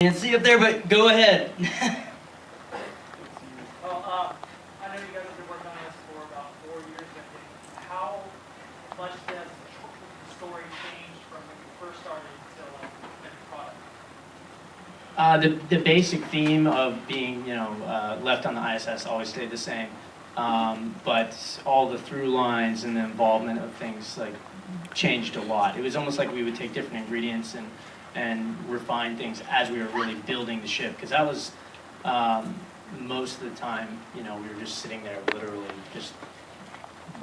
Can't see up there, but go ahead. Well, I know you guys have been working on this for about 4 years, I think. How much has the story changed from when you first started to like the finished product? The basic theme of being, left on the ISS always stayed the same, but all the through lines and the involvement of things like changed a lot. It was almost like we would take different ingredients and refine things as we were really building the ship, because that was most of the time, we were just sitting there literally just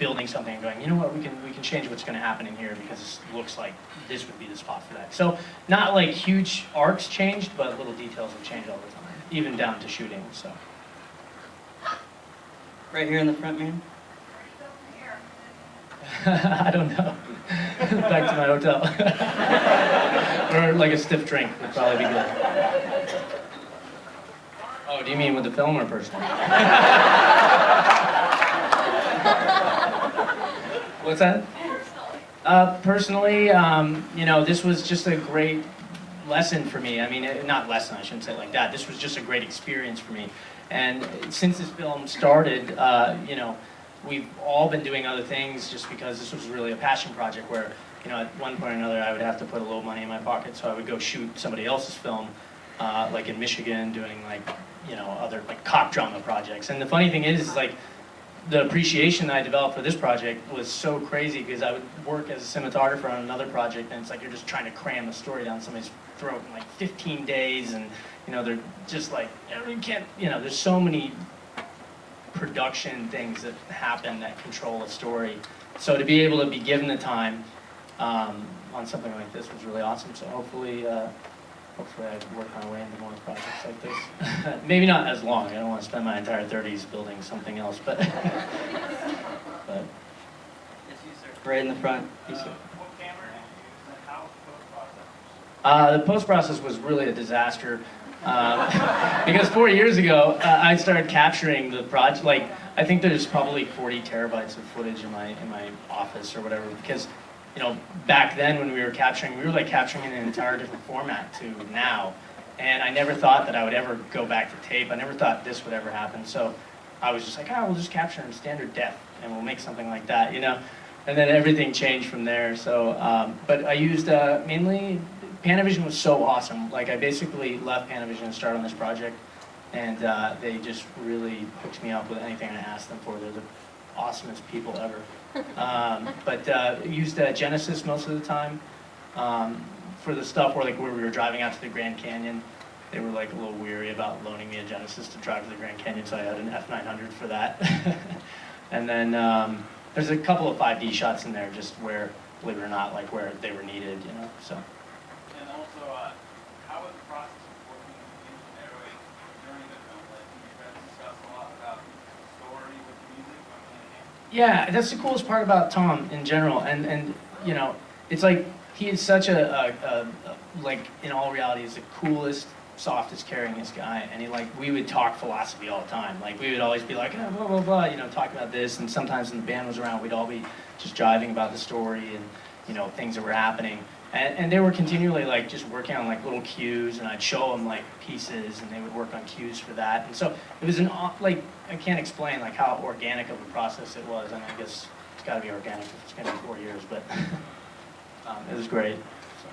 building something and going, you know what, we can change what's going to happen in here because it looks like this would be the spot for that. So not like huge arcs changed, but little details have changed all the time, even down to shooting. So Right here in the front, man. I don't know. Back to my hotel. Or like a stiff drink would probably be good. Oh, do you mean with the film or personally? What's that? Personally, this was just a great lesson for me. I mean, not lesson, I shouldn't say it like that. This was just a great experience for me. And since this film started, we've all been doing other things just because this was really a passion project where, at one point or another I would have to put a little money in my pocket, so I would go shoot somebody else's film, like in Michigan, doing like, other like cop drama projects. And the funny thing is like, the appreciation that I developed for this project was so crazy because I would work as a cinematographer on another project and it's like you're just trying to cram a story down somebody's throat in like 15 days and, they're just like, you can't, there's so many production things that happen that control a story. So to be able to be given the time on something like this was really awesome. So hopefully I work my way into more projects like this. Maybe not as long. I don't want to spend my entire 30s building something else, but. Yes, you, sir. Right in the front. You, sir. What camera did you use and how was the post-process? The post-process was really a disaster. Because 4 years ago, I started capturing the project. Like, I think there's probably 40 terabytes of footage in my office or whatever. Because, back then when we were capturing in an entire different format to now. And I never thought that I would ever go back to tape. I never thought this would ever happen. So I was just like, we'll just capture in standard depth and we'll make something like that, And then everything changed from there. So, but I used mainly. Panavision was so awesome. Like I basically left Panavision and started on this project, and they just really hooked me up with anything I asked them for. They're the awesomest people ever. But used Genesis most of the time for the stuff where we were driving out to the Grand Canyon. They were like a little weary about loaning me a Genesis to drive to the Grand Canyon, so I had an F900 for that. And then there's a couple of 5D shots in there, just where, believe it or not, like where they were needed, So. How was the process of working engineering during the film? Like, you guys discuss a lot about story with music. Yeah, that's the coolest part about Tom in general, and it's like he is such like in all reality is the coolest, softest, caringest guy, and we would talk philosophy all the time. Like we would always be like, blah blah blah, talk about this, and sometimes when the band was around, we'd all be just jiving about the story and things that were happening. And they were continually just working on little cues, and I'd show them pieces, and they would work on cues for that. And so it was I can't explain how organic of a process it was. And I guess it's got to be organic if it's going to be 4 years, but it was great. So.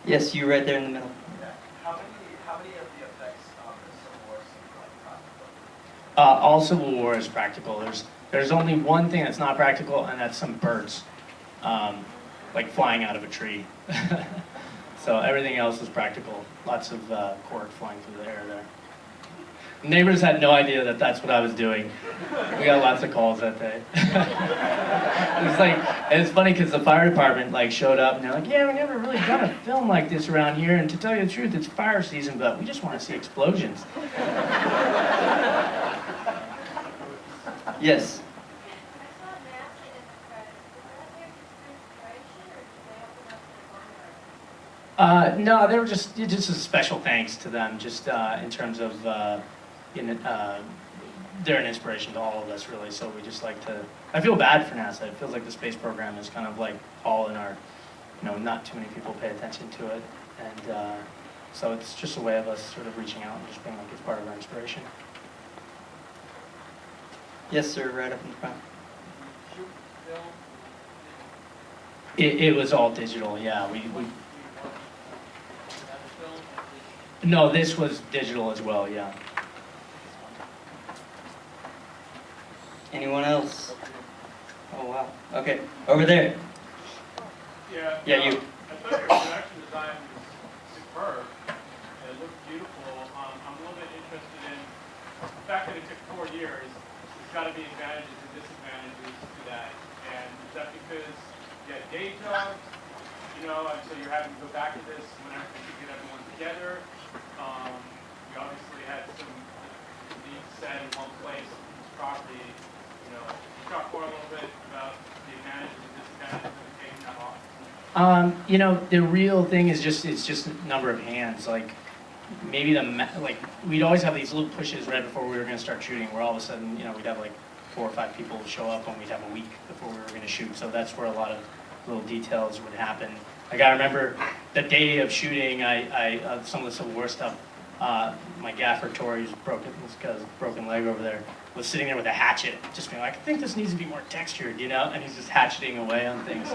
Yes, you right there in the middle. Yeah. How many of the effects in Civil War seem practical? All Civil War is practical. There's only one thing that's not practical, and that's some birds. Flying out of a tree. So everything else is practical. Lots of cork flying through the air there. Neighbors had no idea that that's what I was doing. We got lots of calls that day. It's funny because the fire department showed up and they're like, yeah, we never really done a film like this around here, and to tell you the truth, it's fire season, but we just want to see explosions. Yes. No, they were just a special thanks to them, just in terms of, they're an inspiration to all of us, really, so we just like to, I feel bad for NASA. It feels like the space program is kind of all in our, not too many people pay attention to it. And so it's just a way of us sort of reaching out and just being like it's part of our inspiration. Yes, sir, right up in the front. Shoot, film, It was all digital, yeah. We film, no, this was digital as well, yeah. Anyone else? Oh, wow. Okay, over there. Yeah. Yeah, you. I thought your production design was superb. It looked beautiful. I'm a little bit interested in the fact that it took 4 years. There's got to be advantages and disadvantages to that. And is that because you had day jobs? You know, and so you're having to go back to this whenever you get everyone together. You obviously had some needs set in one place, this property. You know, talk more a little bit about the advantages and disadvantages of taking that off. You know, the real thing is it's just a number of hands. Like maybe like we'd always have these little pushes right before we were going to start shooting, where all of a sudden, you know, we'd have like 4 or 5 people show up, and we'd have a week before we were going to shoot. So that's where a lot of little details would happen. Like I remember the day of shooting, some of the Civil War stuff. My gaffer Tori's broken leg over there was sitting there with a hatchet, just being like, I think this needs to be more textured, you know, and he's just hatcheting away on things.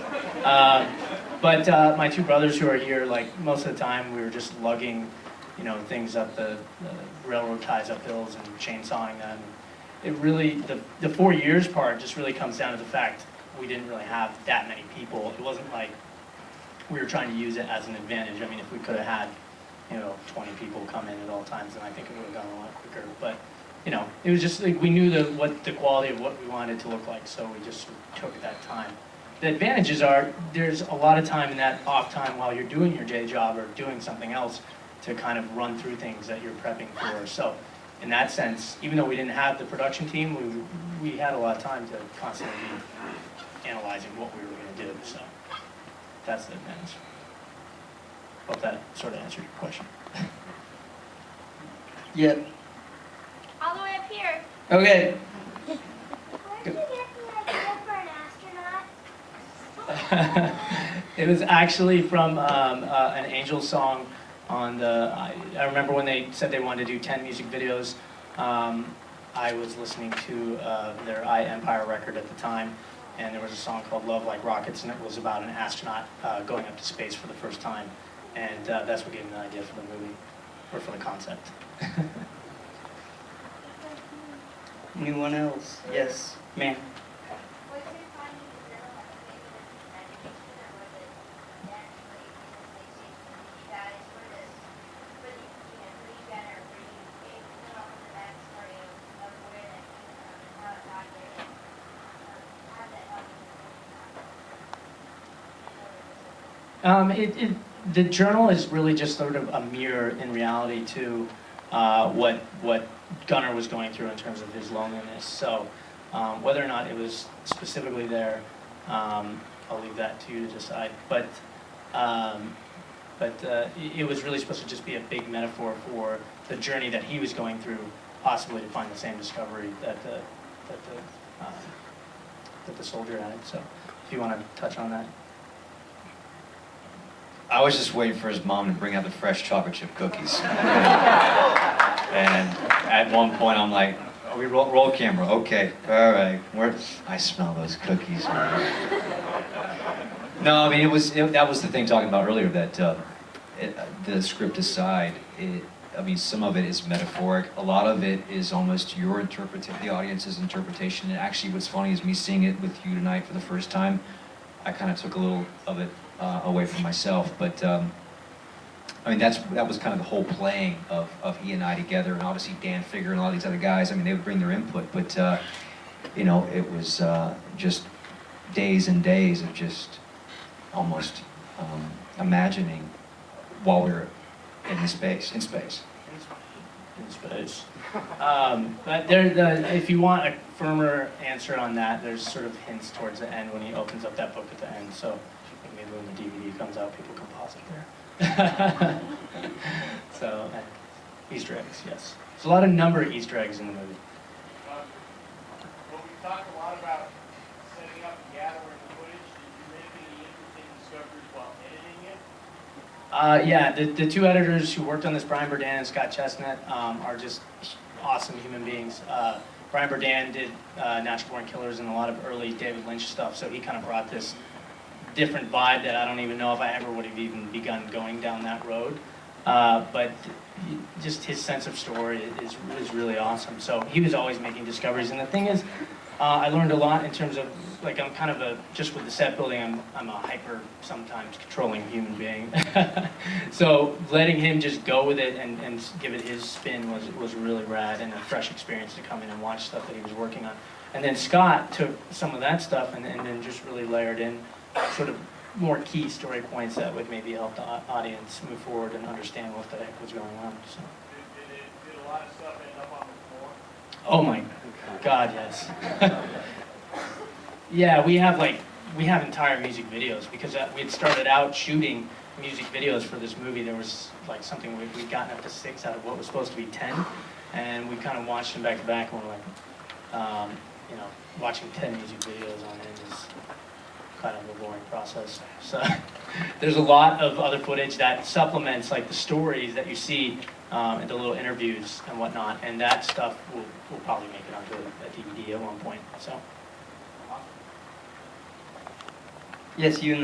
But my 2 brothers who are here, like most of the time we were just lugging, you know, things up the railroad ties up hills and chainsawing them. It really, the 4 years part just really comes down to the fact we didn't really have that many people. It wasn't like we were trying to use it as an advantage. I mean, if we could have had, you know, 20 people come in at all times, then I think it would have gone a lot quicker. But you know, it was just like we knew what the quality of what we wanted to look like, so we just took that time. The advantages are there's a lot of time in that off time while you're doing your day job or doing something else to kind of run through things that you're prepping for. So in that sense, even though we didn't have the production team, we had a lot of time to constantly be analyzing what we were going to do. So that's the advantage. Hope that sort of answered your question. Yep. All the way up here. Okay. Where did you get the idea for an astronaut? It was actually from an Angel song on the, I remember when they said they wanted to do 10 music videos, I was listening to their I Empire record at the time, and there was a song called Love Like Rockets, and it was about an astronaut going up to space for the first time, and that's what gave me the idea for the movie, or for the concept. Anyone else? Yes, ma'am. Was it finding the middle of the animation, or was it actually you guys for this, for you Gunner, where you gave them all the backstory of where that came from and how it got there, and how that helped? The journal is really just sort of a mirror in reality to what Gunner was going through in terms of his loneliness. So whether or not it was specifically there, I'll leave that to you to decide. But it was really supposed to just be a big metaphor for the journey that he was going through, possibly to find the same discovery that the soldier had. So if you want to touch on that. I was just waiting for his mom to bring out the fresh chocolate chip cookies. And at one point I'm like, oh, we roll camera, okay, all right. I smell those cookies. No, I mean, that was the thing talking about earlier, that the script aside, I mean, some of it is metaphoric. A lot of it is almost your interpretation, the audience's interpretation. And actually what's funny is me seeing it with you tonight for the first time, I kind of took a little of it away from myself, but I mean that was kind of the whole playing of he and I together, and obviously Dan Figger and all these other guys. I mean, they would bring their input, but you know, it was just days and days of just almost imagining while we were in space. In space. But if you want a firmer answer on that, there's sort of hints towards the end when he opens up that book at the end. So maybe when the DVD comes out, people can pause it there. So Easter eggs, yes. There's a lot of number of Easter eggs in the movie. Well, we talked a lot about setting up and gathering the footage. Did you make any interesting discoveries while editing it? Yeah, the two editors who worked on this, Brian Burdan and Scott Chestnut, are just awesome human beings. Brian Burdan did Natural Born Killers and a lot of early David Lynch stuff, so he kind of brought this different vibe that I don't even know if I ever would have even begun going down that road. But just his sense of story is really awesome. So he was always making discoveries, and the thing is, I learned a lot in terms of, like, I'm kind of just with the set building, I'm a hyper, sometimes controlling human being. So letting him just go with it and give it his spin was really rad, and a fresh experience to come in and watch stuff that he was working on. And then Scott took some of that stuff and then just really layered in sort of more key story points that would maybe help the audience move forward and understand what the heck was going on. So. Did a lot of stuff end up on the floor? Oh my God, yes. Yeah, we have entire music videos because we had started out shooting music videos for this movie. There was like something we'd gotten up to 6 out of what was supposed to be 10, and we kind of watched them back to back, and we're like, you know, watching 10 music videos on end is kind of a boring process. So there's a lot of other footage that supplements like the stories that you see and the little interviews and whatnot, and that stuff will probably make it onto a DVD at one point. So. Yes, you and